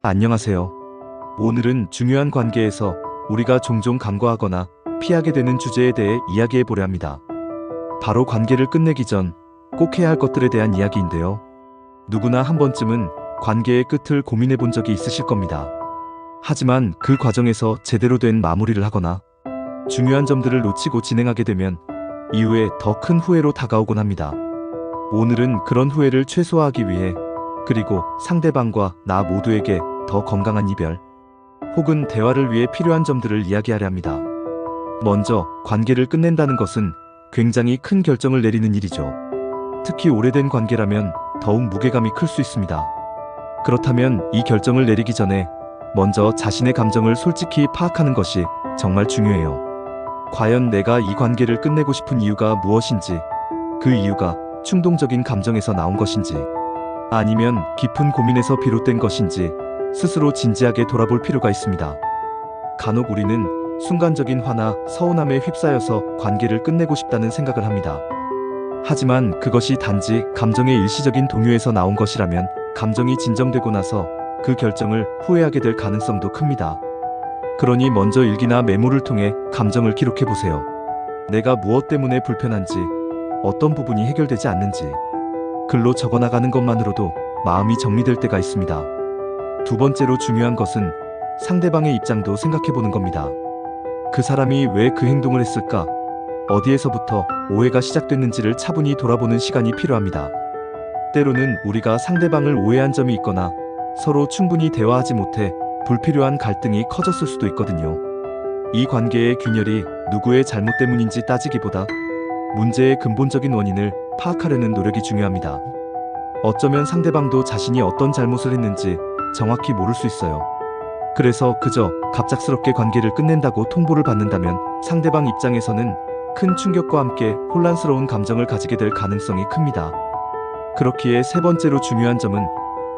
안녕하세요. 오늘은 중요한 관계에서 우리가 종종 간과하거나 피하게 되는 주제에 대해 이야기해 보려 합니다. 바로 관계를 끝내기 전 꼭 해야 할 것들에 대한 이야기인데요. 누구나 한 번쯤은 관계의 끝을 고민해 본 적이 있으실 겁니다. 하지만 그 과정에서 제대로 된 마무리를 하거나 중요한 점들을 놓치고 진행하게 되면 이후에 더 큰 후회로 다가오곤 합니다. 오늘은 그런 후회를 최소화하기 위해, 그리고 상대방과 나 모두에게 더 건강한 이별 혹은 대화를 위해 필요한 점들을 이야기하려 합니다. 먼저, 관계를 끝낸다는 것은 굉장히 큰 결정을 내리는 일이죠. 특히 오래된 관계라면 더욱 무게감이 클 수 있습니다. 그렇다면 이 결정을 내리기 전에 먼저 자신의 감정을 솔직히 파악하는 것이 정말 중요해요. 과연 내가 이 관계를 끝내고 싶은 이유가 무엇인지, 그 이유가 충동적인 감정에서 나온 것인지, 아니면 깊은 고민에서 비롯된 것인지 스스로 진지하게 돌아볼 필요가 있습니다. 간혹 우리는 순간적인 화나 서운함에 휩싸여서 관계를 끝내고 싶다는 생각을 합니다. 하지만 그것이 단지 감정의 일시적인 동요에서 나온 것이라면 감정이 진정되고 나서 그 결정을 후회하게 될 가능성도 큽니다. 그러니 먼저 일기나 메모를 통해 감정을 기록해 보세요. 내가 무엇 때문에 불편한지, 어떤 부분이 해결되지 않는지 글로 적어나가는 것만으로도 마음이 정리될 때가 있습니다. 두 번째로 중요한 것은 상대방의 입장도 생각해 보는 겁니다. 그 사람이 왜 그 행동을 했을까? 어디에서부터 오해가 시작됐는지를 차분히 돌아보는 시간이 필요합니다. 때로는 우리가 상대방을 오해한 점이 있거나 서로 충분히 대화하지 못해 불필요한 갈등이 커졌을 수도 있거든요. 이 관계의 균열이 누구의 잘못 때문인지 따지기보다 문제의 근본적인 원인을 파악하려는 노력이 중요합니다. 어쩌면 상대방도 자신이 어떤 잘못을 했는지 정확히 모를 수 있어요. 그래서 그저 갑작스럽게 관계를 끝낸다고 통보를 받는다면 상대방 입장에서는 큰 충격과 함께 혼란스러운 감정을 가지게 될 가능성이 큽니다. 그렇기에 세 번째로 중요한 점은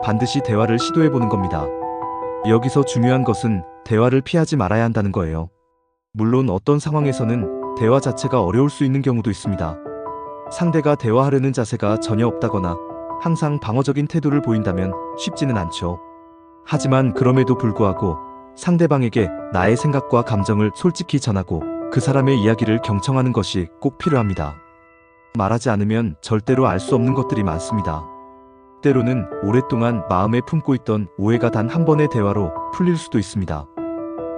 반드시 대화를 시도해보는 겁니다. 여기서 중요한 것은 대화를 피하지 말아야 한다는 거예요. 물론 어떤 상황에서는 대화 자체가 어려울 수 있는 경우도 있습니다. 상대가 대화하려는 자세가 전혀 없다거나 항상 방어적인 태도를 보인다면 쉽지는 않죠. 하지만 그럼에도 불구하고 상대방에게 나의 생각과 감정을 솔직히 전하고 그 사람의 이야기를 경청하는 것이 꼭 필요합니다. 말하지 않으면 절대로 알 수 없는 것들이 많습니다. 때로는 오랫동안 마음에 품고 있던 오해가 단 한 번의 대화로 풀릴 수도 있습니다.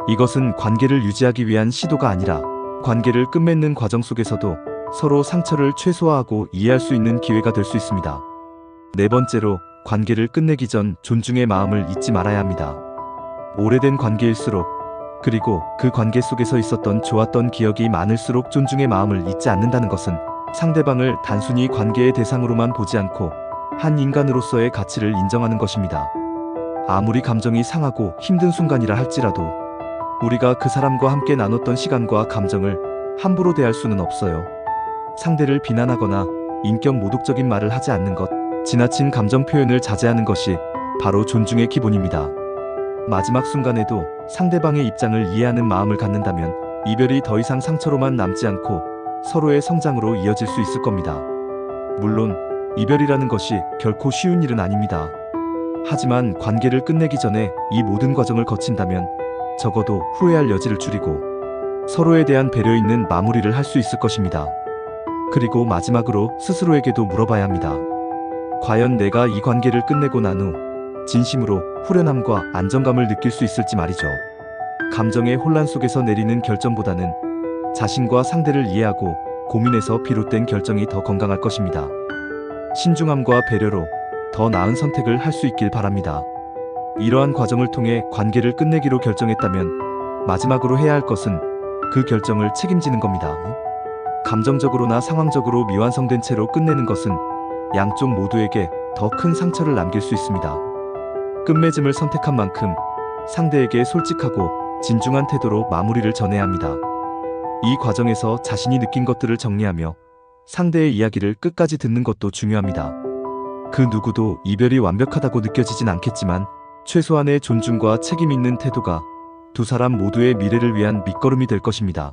이것은 관계를 유지하기 위한 시도가 아니라 관계를 끝맺는 과정 속에서도 서로 상처를 최소화하고 이해할 수 있는 기회가 될 수 있습니다. 네 번째로, 관계를 끝내기 전 존중의 마음을 잊지 말아야 합니다. 오래된 관계일수록, 그리고 그 관계 속에서 있었던 좋았던 기억이 많을수록 존중의 마음을 잊지 않는다는 것은 상대방을 단순히 관계의 대상으로만 보지 않고 한 인간으로서의 가치를 인정하는 것입니다. 아무리 감정이 상하고 힘든 순간이라 할지라도 우리가 그 사람과 함께 나눴던 시간과 감정을 함부로 대할 수는 없어요. 상대를 비난하거나 인격 모독적인 말을 하지 않는 것, 지나친 감정 표현을 자제하는 것이 바로 존중의 기본입니다. 마지막 순간에도 상대방의 입장을 이해하는 마음을 갖는다면 이별이 더 이상 상처로만 남지 않고 서로의 성장으로 이어질 수 있을 겁니다. 물론 이별이라는 것이 결코 쉬운 일은 아닙니다. 하지만 관계를 끝내기 전에 이 모든 과정을 거친다면 적어도 후회할 여지를 줄이고 서로에 대한 배려 있는 마무리를 할 수 있을 것입니다. 그리고 마지막으로 스스로에게도 물어봐야 합니다. 과연 내가 이 관계를 끝내고 난 후 진심으로 후련함과 안정감을 느낄 수 있을지 말이죠. 감정의 혼란 속에서 내리는 결정보다는 자신과 상대를 이해하고 고민해서 비롯된 결정이 더 건강할 것입니다. 신중함과 배려로 더 나은 선택을 할 수 있길 바랍니다. 이러한 과정을 통해 관계를 끝내기로 결정했다면 마지막으로 해야 할 것은 그 결정을 책임지는 겁니다. 감정적으로나 상황적으로 미완성된 채로 끝내는 것은 양쪽 모두에게 더 큰 상처를 남길 수 있습니다. 끝맺음을 선택한 만큼 상대에게 솔직하고 진중한 태도로 마무리를 전해야 합니다. 이 과정에서 자신이 느낀 것들을 정리하며 상대의 이야기를 끝까지 듣는 것도 중요합니다. 그 누구도 이별이 완벽하다고 느껴지진 않겠지만 최소한의 존중과 책임 있는 태도가 두 사람 모두의 미래를 위한 밑거름이 될 것입니다.